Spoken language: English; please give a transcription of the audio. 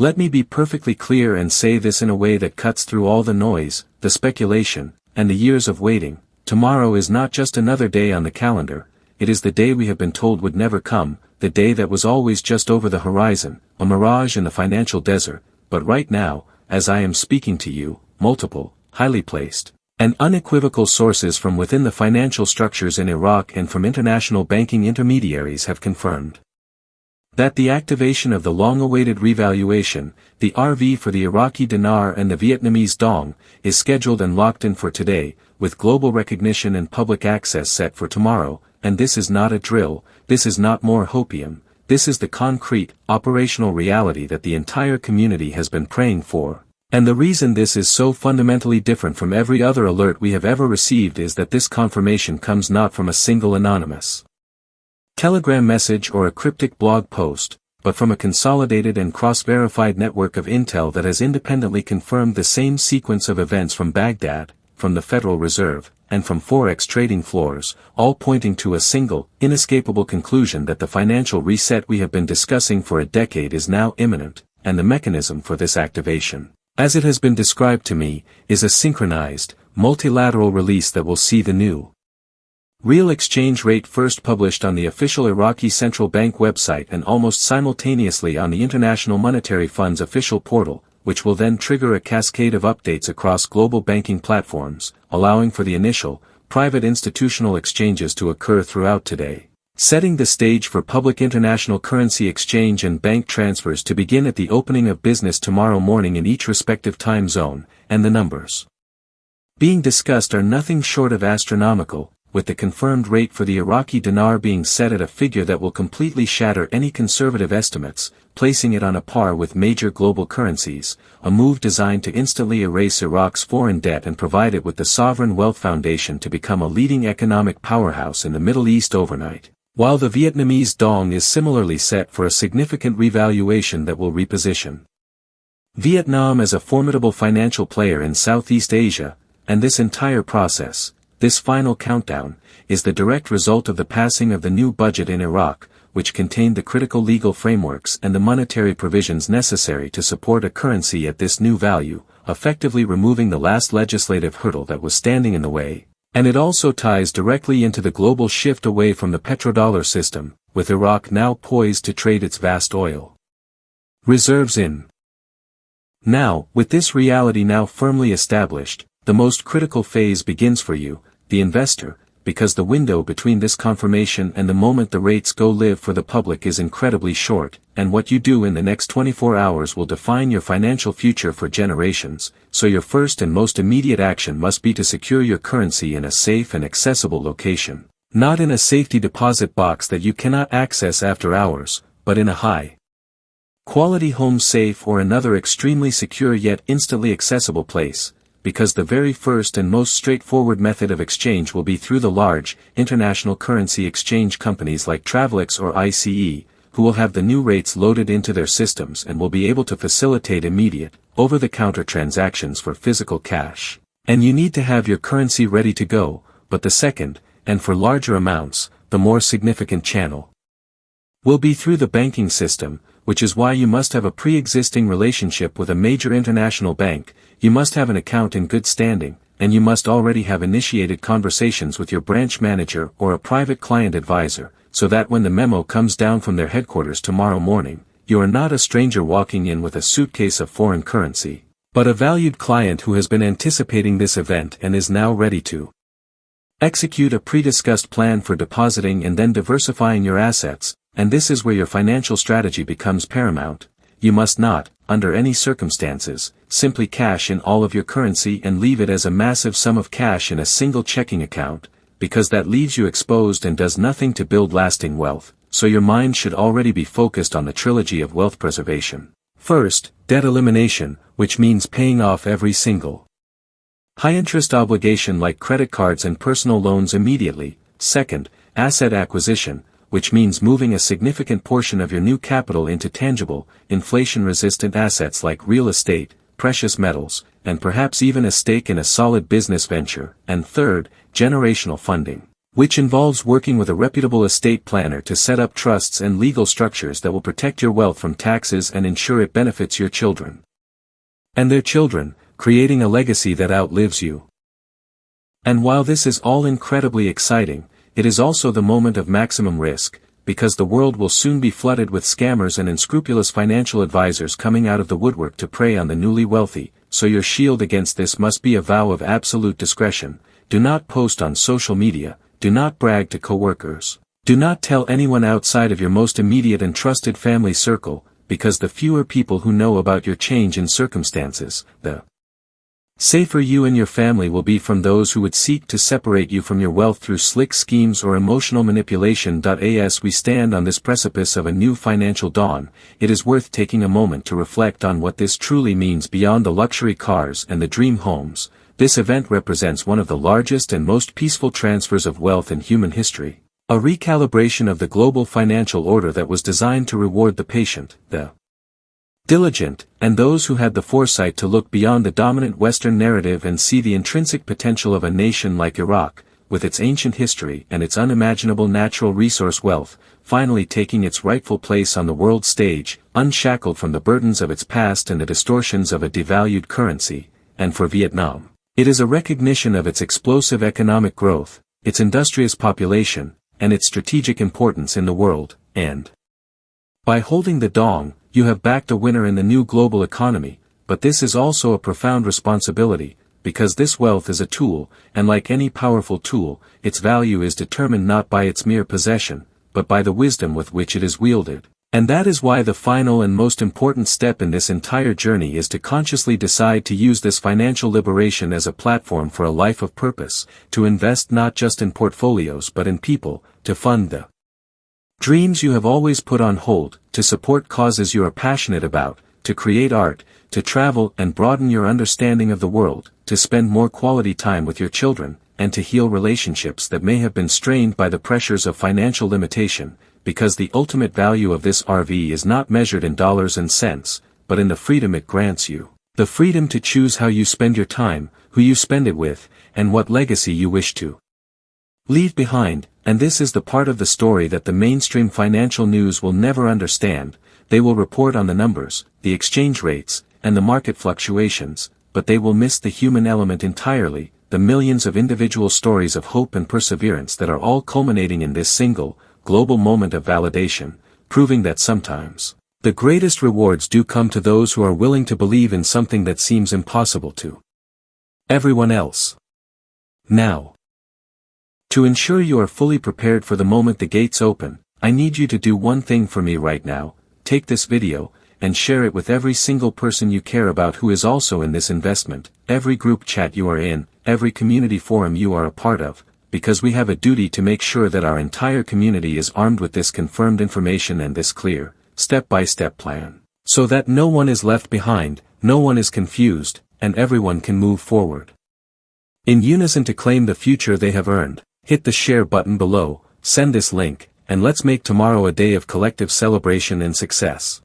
Let me be perfectly clear and say this in a way that cuts through all the noise, the speculation, and the years of waiting. Tomorrow is not just another day on the calendar, it is the day we have been told would never come, the day that was always just over the horizon, a mirage in the financial desert, but right now, as I am speaking to you, multiple, highly placed, and unequivocal sources from within the financial structures in Iraq and from international banking intermediaries have confirmed that the activation of the long-awaited revaluation, the RV for the Iraqi Dinar and the Vietnamese Dong, is scheduled and locked in for today, with global recognition and public access set for tomorrow, and this is not a drill, this is not more hopium, this is the concrete, operational reality that the entire community has been praying for. And the reason this is so fundamentally different from every other alert we have ever received is that this confirmation comes not from a single anonymous Telegram message or a cryptic blog post, but from a consolidated and cross-verified network of intel that has independently confirmed the same sequence of events from Baghdad, from the Federal Reserve, and from Forex trading floors, all pointing to a single, inescapable conclusion that the financial reset we have been discussing for a decade is now imminent, and the mechanism for this activation, as it has been described to me, is a synchronized, multilateral release that will see the new real exchange rate first published on the official Iraqi Central Bank website and almost simultaneously on the International Monetary Fund's official portal, which will then trigger a cascade of updates across global banking platforms, allowing for the initial, private institutional exchanges to occur throughout today, setting the stage for public international currency exchange and bank transfers to begin at the opening of business tomorrow morning in each respective time zone, and the numbers being discussed are nothing short of astronomical, with the confirmed rate for the Iraqi dinar being set at a figure that will completely shatter any conservative estimates, placing it on a par with major global currencies, a move designed to instantly erase Iraq's foreign debt and provide it with the sovereign wealth foundation to become a leading economic powerhouse in the Middle East overnight, while the Vietnamese Dong is similarly set for a significant revaluation that will reposition Vietnam as a formidable financial player in Southeast Asia, and this entire process, this final countdown, is the direct result of the passing of the new budget in Iraq, which contained the critical legal frameworks and the monetary provisions necessary to support a currency at this new value, effectively removing the last legislative hurdle that was standing in the way, and it also ties directly into the global shift away from the petrodollar system, with Iraq now poised to trade its vast oil reserves in. Now, with this reality now firmly established, the most critical phase begins for you, the investor, because the window between this confirmation and the moment the rates go live for the public is incredibly short, and what you do in the next 24 hours will define your financial future for generations, so your first and most immediate action must be to secure your currency in a safe and accessible location, not in a safety deposit box that you cannot access after hours, but in a high-quality home safe or another extremely secure yet instantly accessible place, because the very first and most straightforward method of exchange will be through the large, international currency exchange companies like Travelex or ICE, who will have the new rates loaded into their systems and will be able to facilitate immediate, over-the-counter transactions for physical cash. And you need to have your currency ready to go, but the second, and for larger amounts, the more significant channel will be through the banking system, which is why you must have a pre-existing relationship with a major international bank, you must have an account in good standing, and you must already have initiated conversations with your branch manager or a private client advisor, so that when the memo comes down from their headquarters tomorrow morning, you are not a stranger walking in with a suitcase of foreign currency, but a valued client who has been anticipating this event and is now ready to execute a pre-discussed plan for depositing and then diversifying your assets, and this is where your financial strategy becomes paramount. You must not, under any circumstances, simply cash in all of your currency and leave it as a massive sum of cash in a single checking account, because that leaves you exposed and does nothing to build lasting wealth, so your mind should already be focused on the trilogy of wealth preservation. First, debt elimination, which means paying off every single high-interest obligation like credit cards and personal loans immediately. Second, asset acquisition, which means moving a significant portion of your new capital into tangible, inflation-resistant assets like real estate, precious metals, and perhaps even a stake in a solid business venture. And third, generational funding, which involves working with a reputable estate planner to set up trusts and legal structures that will protect your wealth from taxes and ensure it benefits your children and their children, creating a legacy that outlives you. And while this is all incredibly exciting, it is also the moment of maximum risk, because the world will soon be flooded with scammers and unscrupulous financial advisors coming out of the woodwork to prey on the newly wealthy, so your shield against this must be a vow of absolute discretion. Do not post on social media, do not brag to coworkers, do not tell anyone outside of your most immediate and trusted family circle, because the fewer people who know about your change in circumstances, the safer you and your family will be from those who would seek to separate you from your wealth through slick schemes or emotional manipulation. As we stand on this precipice of a new financial dawn, it is worth taking a moment to reflect on what this truly means beyond the luxury cars and the dream homes. This event represents one of the largest and most peaceful transfers of wealth in human history. A recalibration of the global financial order that was designed to reward the patient, the diligent, and those who had the foresight to look beyond the dominant Western narrative and see the intrinsic potential of a nation like Iraq, with its ancient history and its unimaginable natural resource wealth, finally taking its rightful place on the world stage, unshackled from the burdens of its past and the distortions of a devalued currency. And for Vietnam, it is a recognition of its explosive economic growth, its industrious population, and its strategic importance in the world, and by holding the Dong, you have backed a winner in the new global economy. But this is also a profound responsibility, because this wealth is a tool, and like any powerful tool, its value is determined not by its mere possession, but by the wisdom with which it is wielded. And that is why the final and most important step in this entire journey is to consciously decide to use this financial liberation as a platform for a life of purpose, to invest not just in portfolios but in people, to fund the dreams you have always put on hold, to support causes you are passionate about, to create art, to travel and broaden your understanding of the world, to spend more quality time with your children, and to heal relationships that may have been strained by the pressures of financial limitation, because the ultimate value of this RV is not measured in dollars and cents, but in the freedom it grants you. The freedom to choose how you spend your time, who you spend it with, and what legacy you wish to leave behind. And this is the part of the story that the mainstream financial news will never understand. They will report on the numbers, the exchange rates, and the market fluctuations, but they will miss the human element entirely, the millions of individual stories of hope and perseverance that are all culminating in this single, global moment of validation, proving that sometimes the greatest rewards do come to those who are willing to believe in something that seems impossible to everyone else. Now, to ensure you are fully prepared for the moment the gates open, I need you to do one thing for me right now. Take this video, and share it with every single person you care about who is also in this investment, every group chat you are in, every community forum you are a part of, because we have a duty to make sure that our entire community is armed with this confirmed information and this clear, step-by-step plan, so that no one is left behind, no one is confused, and everyone can move forward in unison to claim the future they have earned. Hit the share button below, send this link, and let's make tomorrow a day of collective celebration and success.